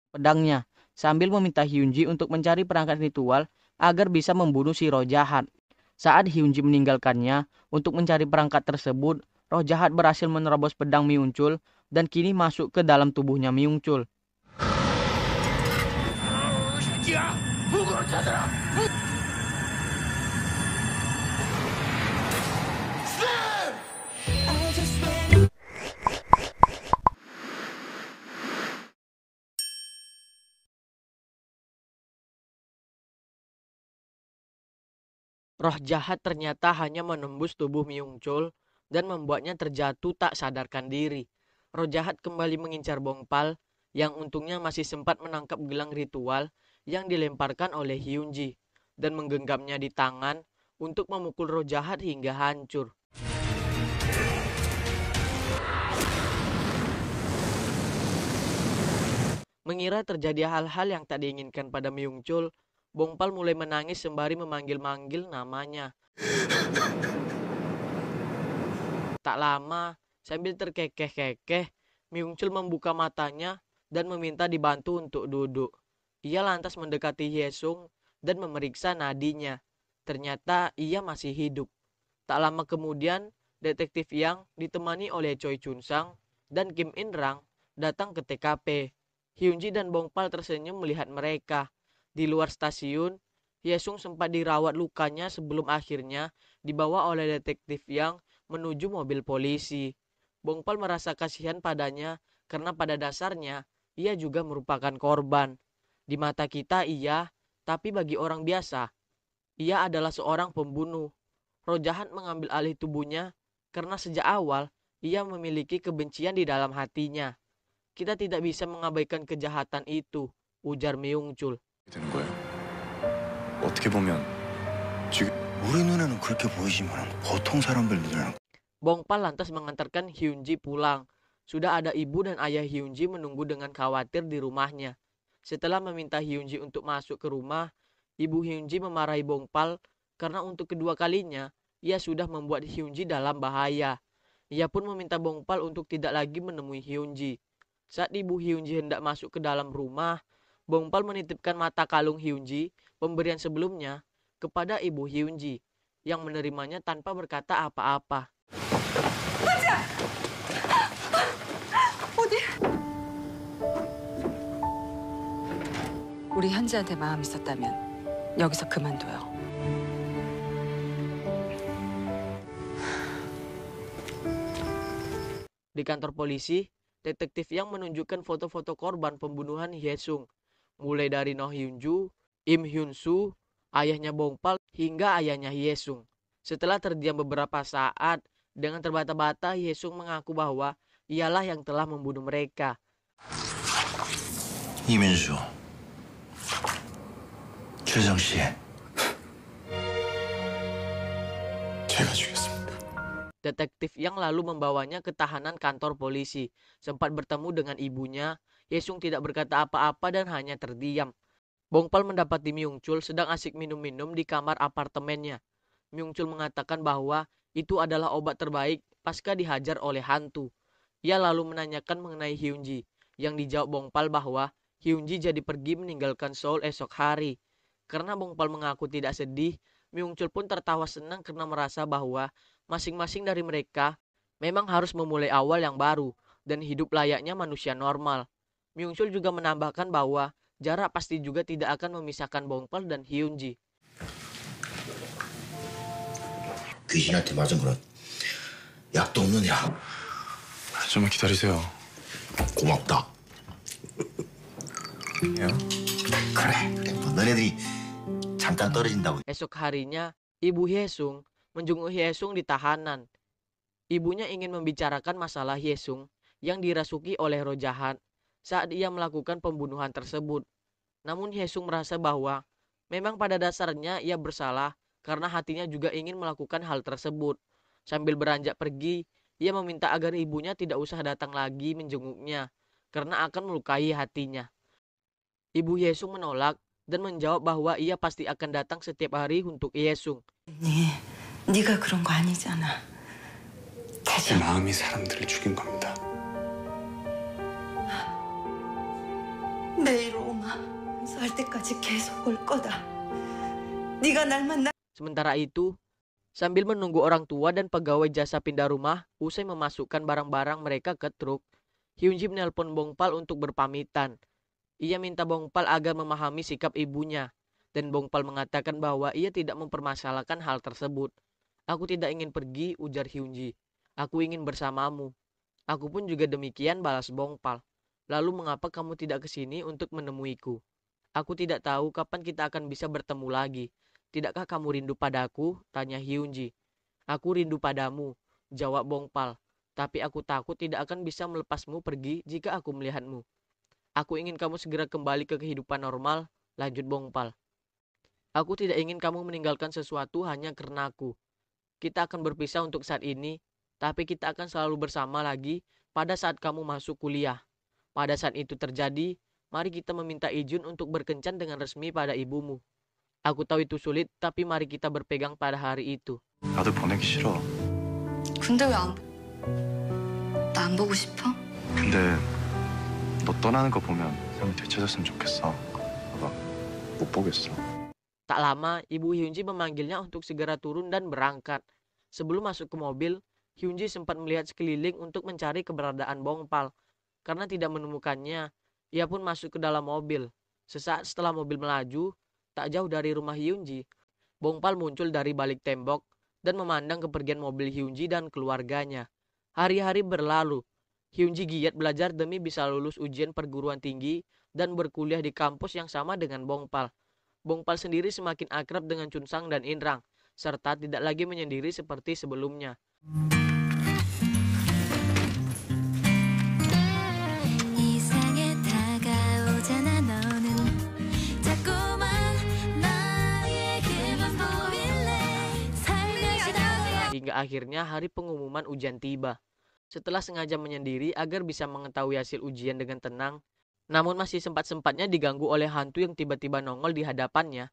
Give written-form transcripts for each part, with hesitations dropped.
pedangnya, sambil meminta Hyunji untuk mencari perangkat ritual agar bisa membunuh si roh jahat. Saat Hyunji meninggalkannya untuk mencari perangkat tersebut, roh jahat berhasil menerobos pedang Myungchul dan kini masuk ke dalam tubuhnya Myungchul. Roh jahat ternyata hanya menembus tubuh Myungchul dan membuatnya terjatuh tak sadarkan diri. Roh jahat kembali mengincar Bongpal yang untungnya masih sempat menangkap gelang ritual yang dilemparkan oleh Hyunji dan menggenggamnya di tangan untuk memukul roh jahat hingga hancur. Mengira terjadi hal-hal yang tak diinginkan pada Myungchul, Bongpal mulai menangis sembari memanggil-manggil namanya. Tak lama, sambil terkekeh-kekeh, Myungchul membuka matanya dan meminta dibantu untuk duduk. Ia lantas mendekati Hyesung dan memeriksa nadinya. Ternyata ia masih hidup. Tak lama kemudian, detektif Yang ditemani oleh Choi Chun-sang dan Kim In-rang datang ke TKP. Hyunji dan Bongpal tersenyum melihat mereka. Di luar stasiun, Hyesung sempat dirawat lukanya sebelum akhirnya dibawa oleh detektif Yang menuju mobil polisi. Bongpal merasa kasihan padanya karena pada dasarnya ia juga merupakan korban. Di mata kita iya, tapi bagi orang biasa, ia adalah seorang pembunuh. Roh jahat mengambil alih tubuhnya karena sejak awal ia memiliki kebencian di dalam hatinya. Kita tidak bisa mengabaikan kejahatan itu, ujar Myungchul. 되는 거예요? 어떻게 보면 지금 우리 눈에는 그렇게 보이지만 보통 사람들 눈에는 Bongpal lantas mengantarkan Hyunji pulang. Sudah ada ibu dan ayah Hyunji menunggu dengan khawatir di rumahnya. Setelah meminta Hyunji untuk masuk ke rumah, ibu Hyunji memarahi Bongpal karena untuk kedua kalinya ia sudah membuat Hyunji dalam bahaya. Ia pun meminta Bongpal untuk tidak lagi menemui Hyunji. Saat ibu Hyunji hendak masuk ke dalam rumah, Bongpal menitipkan mata kalung Hyunji, pemberian sebelumnya, kepada ibu Hyunji, yang menerimanya tanpa berkata apa-apa. 우리 현지한테 마음 있었다면 여기서 그만둬요. Di kantor polisi, detektif yang menunjukkan foto-foto korban pembunuhan Hyesung, mulai dari Noh Hyunju, Im Hyunsu, ayahnya Bongpal, hingga ayahnya Hyesung. Setelah terdiam beberapa saat, dengan terbata-bata Hyesung mengaku bahwa ialah yang telah membunuh mereka. 이민수, 최정 씨, 제가 죽였습니다. Detektif yang lalu membawanya ke tahanan kantor polisi. Sempat bertemu dengan ibunya, Hyesung tidak berkata apa-apa dan hanya terdiam. Bongpal mendapati Myungchul sedang asik minum-minum di kamar apartemennya. Myungchul mengatakan bahwa itu adalah obat terbaik pasca dihajar oleh hantu. Ia lalu menanyakan mengenai Hyunji, yang dijawab Bongpal bahwa Hyunji jadi pergi meninggalkan Seoul esok hari. Karena Bongpal mengaku tidak sedih, Myungchul pun tertawa senang karena merasa bahwa masing-masing dari mereka memang harus memulai awal yang baru dan hidup layaknya manusia normal. Myungchul juga menambahkan bahwa jarak pasti juga tidak akan memisahkan Bongpal dan Hyunji. 귀신한테 맞은 거는 약도 없느냐? 좀만 기다리세요. 고맙다. 야? 그래. 뭐 너네들이 잠깐 떨어진다고. Esok harinya, Ibu Hyesung menjenguk Hyesung di tahanan. Ibunya ingin membicarakan masalah Hyesung yang dirasuki oleh roh jahat saat ia melakukan pembunuhan tersebut. Namun Hyesung merasa bahwa memang pada dasarnya ia bersalah karena hatinya juga ingin melakukan hal tersebut. Sambil beranjak pergi, ia meminta agar ibunya tidak usah datang lagi menjenguknya karena akan melukai hatinya. Ibu Hyesung menolak dan menjawab bahwa ia pasti akan datang setiap hari untuk Hyesung. 네가 그런 거 아니잖아. 제 마음이 사람들을 죽인 겁니다. 매일 오마 살 때까지 계속 올 거다. 네가 날 만나. Sementara itu, sambil menunggu orang tua dan pegawai jasa pindah rumah usai memasukkan barang-barang mereka ke truk, Hyunji menelpon Bongpal untuk berpamitan. Ia minta Bongpal agar memahami sikap ibunya, dan Bongpal mengatakan bahwa ia tidak mempermasalahkan hal tersebut. Aku tidak ingin pergi, ujar Hyunji. Aku ingin bersamamu. Aku pun juga demikian, balas Bongpal. Lalu mengapa kamu tidak ke sini untuk menemuiku? Aku tidak tahu kapan kita akan bisa bertemu lagi. Tidakkah kamu rindu padaku? Tanya Hyunji. Aku rindu padamu, jawab Bongpal. Tapi aku takut tidak akan bisa melepasmu pergi jika aku melihatmu. Aku ingin kamu segera kembali ke kehidupan normal, lanjut Bongpal. Aku tidak ingin kamu meninggalkan sesuatu hanya karena aku. Kita akan berpisah untuk saat ini, tapi kita akan selalu bersama lagi pada saat kamu masuk kuliah. Pada saat itu terjadi, mari kita meminta izin untuk berkencan dengan resmi pada ibumu. Aku tahu itu sulit, tapi mari kita berpegang pada hari itu. 나도 보내기 싫어. 근데 왜 나 안 보고 싶어? 근데 너 떠나는 거 보면 삶이 되찾았으면 좋겠어. 막 못 보겠어. Tak lama, ibu Hyunji memanggilnya untuk segera turun dan berangkat. Sebelum masuk ke mobil, Hyunji sempat melihat sekeliling untuk mencari keberadaan Bongpal. Karena tidak menemukannya, ia pun masuk ke dalam mobil. Sesaat setelah mobil melaju, tak jauh dari rumah Hyunji, Bongpal muncul dari balik tembok dan memandang kepergian mobil Hyunji dan keluarganya. Hari-hari berlalu. Hyunji giat belajar demi bisa lulus ujian perguruan tinggi dan berkuliah di kampus yang sama dengan Bongpal. Bongpal sendiri semakin akrab dengan Chunsang dan Inrang, serta tidak lagi menyendiri seperti sebelumnya. Hingga akhirnya hari pengumuman ujian tiba. Setelah sengaja menyendiri agar bisa mengetahui hasil ujian dengan tenang, namun masih sempat-sempatnya diganggu oleh hantu yang tiba-tiba nongol di hadapannya.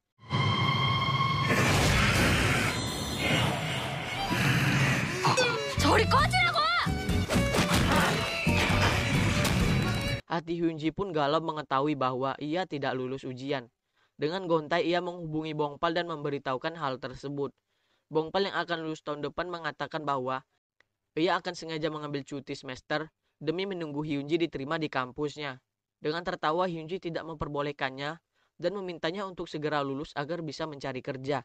저리 꺼지라고! Hati Hyunji pun galau mengetahui bahwa ia tidak lulus ujian. Dengan gontai ia menghubungi Bongpal dan memberitahukan hal tersebut. Bongpal yang akan lulus tahun depan mengatakan bahwa ia akan sengaja mengambil cuti semester demi menunggu Hyunji diterima di kampusnya. Dengan tertawa, Hyunji tidak memperbolehkannya dan memintanya untuk segera lulus agar bisa mencari kerja.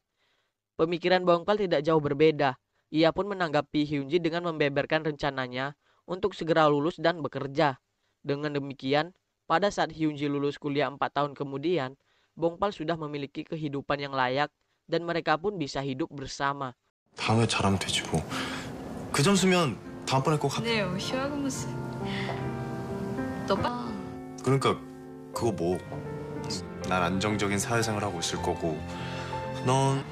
Pemikiran Bongpal tidak jauh berbeda. Ia pun menanggapi Hyunji dengan membeberkan rencananya untuk segera lulus dan bekerja. Dengan demikian, pada saat Hyunji lulus kuliah 4 tahun kemudian, Bongpal sudah memiliki kehidupan yang layak dan mereka pun bisa hidup bersama. 다음에 잘하면 되지 뭐. 그 점수면 다음번에 꼭 네, 시아금스. 너 그러니까 그거 뭐. 난 안정적인 사회생활 하고 있을 거고 넌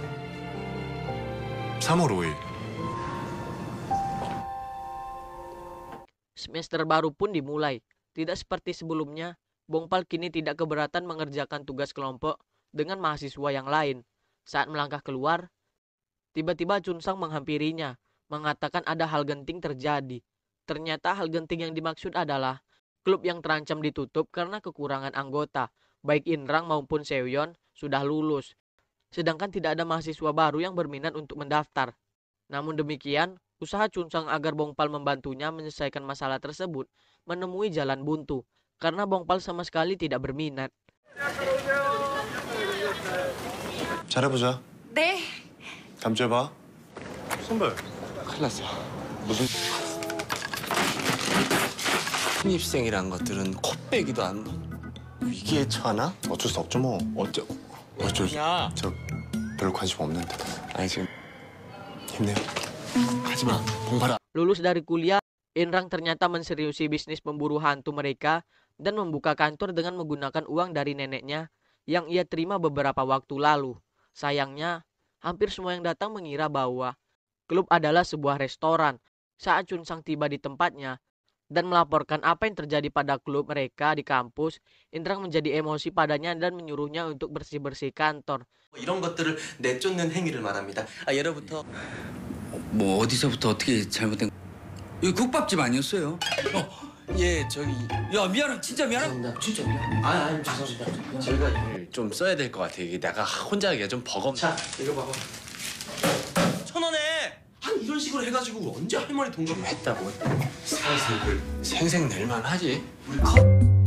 3월 5일. Semester baru pun dimulai. Tidak seperti sebelumnya, Bongpal kini tidak keberatan mengerjakan tugas kelompok dengan mahasiswa yang lain. Saat melangkah keluar, tiba-tiba Chunsang menghampirinya, mengatakan ada hal genting terjadi. Ternyata hal genting yang dimaksud adalah klub yang terancam ditutup karena kekurangan anggota, baik Inrang maupun Seoyeon sudah lulus. Sedangkan tidak ada mahasiswa baru yang berminat untuk mendaftar. Namun demikian, usaha Chunsang agar Bongpal membantunya menyelesaikan masalah tersebut menemui jalan buntu, karena Bongpal sama sekali tidak berminat. 잘해보자. 네. 다음 주에 봐. 선배. 큰일 났어. 무슨 신입생이란 것들은 코빼기도 안 넣어. 위기에 처하나? 어쩔 수 없죠 뭐. 어쩔 야. 저 별로 관심 없는데. 아니 지금 힘내요. 하지마. 봉파라. Lulus dari kuliah, Inrang ternyata menseriusi bisnis pemburu hantu mereka dan membuka kantor dengan menggunakan uang dari neneknya yang ia terima beberapa waktu lalu. Sayangnya, hampir semua yang datang mengira bahwa klub adalah sebuah restoran. Saat Chunsang tiba di tempatnya dan melaporkan apa yang terjadi pada klub mereka di kampus, Inrang menjadi emosi padanya dan menyuruhnya untuk bersih-bersih kantor. 이런 것들을 내쫓는 행위를 말합니다. 예로부터 뭐 어디서부터 어떻게 잘못된? 여기 국밥집 아니었어요? 예, 저기 야 미안해, 진짜 미안해. 죄송합니다. 진짜 미안. 아니 죄송합니다. 저희가 좀 써야 될 것 같아. 이게 내가 혼자 하기가 좀 버겁. 자 이거 봐봐. 1,000원에 한 이런 식으로 해가지고 언제 할머니 돈 좀 했다고. 생색 낼만 하지. 우리 컷.